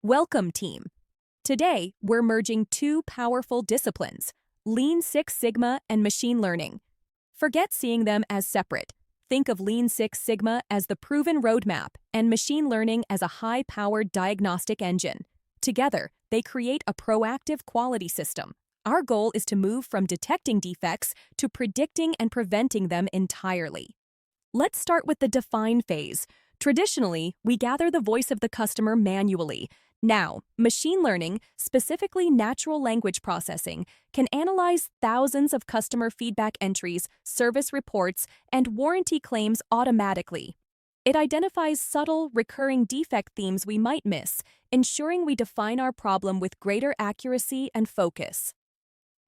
Welcome, team. Today, we're merging two powerful disciplines, Lean Six Sigma and machine learning. Forget seeing them as separate. Think of Lean Six Sigma as the proven roadmap and machine learning as a high-powered diagnostic engine. Together, they create a proactive quality system. Our goal is to move from detecting defects to predicting and preventing them entirely. Let's start with the define phase. Traditionally, we gather the voice of the customer manually. Now, machine learning, specifically natural language processing, can analyze thousands of customer feedback entries, service reports, and warranty claims automatically. It identifies subtle, recurring defect themes we might miss, ensuring we define our problem with greater accuracy and focus.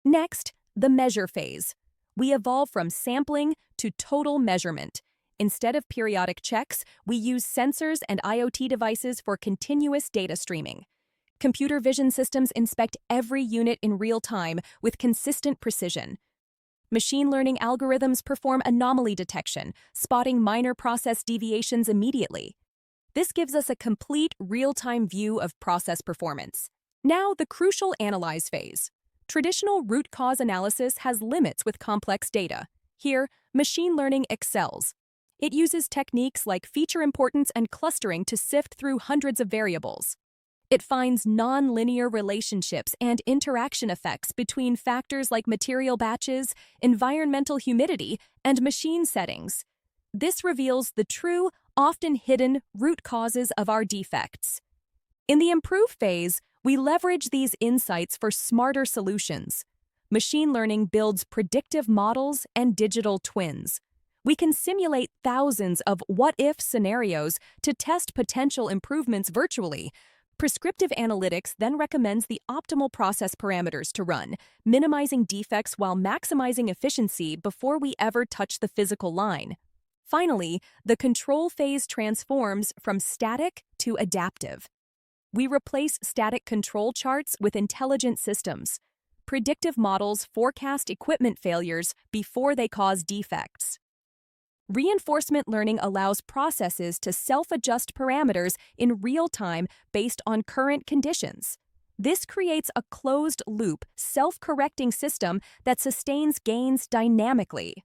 Next, the measure phase. We evolve from sampling to total measurement. Instead of periodic checks, we use sensors and IoT devices for continuous data streaming. Computer vision systems inspect every unit in real time with consistent precision. Machine learning algorithms perform anomaly detection, spotting minor process deviations immediately. This gives us a complete real-time view of process performance. Now, the crucial analyze phase. Traditional root cause analysis has limits with complex data. Here, machine learning excels. It uses techniques like feature importance and clustering to sift through hundreds of variables. It finds non-linear relationships and interaction effects between factors like material batches, environmental humidity, and machine settings. This reveals the true, often hidden, root causes of our defects. In the improve phase, we leverage these insights for smarter solutions. Machine learning builds predictive models and digital twins. We can simulate thousands of what-if scenarios to test potential improvements virtually. Prescriptive analytics then recommends the optimal process parameters to run, minimizing defects while maximizing efficiency before we ever touch the physical line. Finally, the control phase transforms from static to adaptive. We replace static control charts with intelligent systems. Predictive models forecast equipment failures before they cause defects. Reinforcement learning allows processes to self-adjust parameters in real time based on current conditions. This creates a closed-loop, self-correcting system that sustains gains dynamically.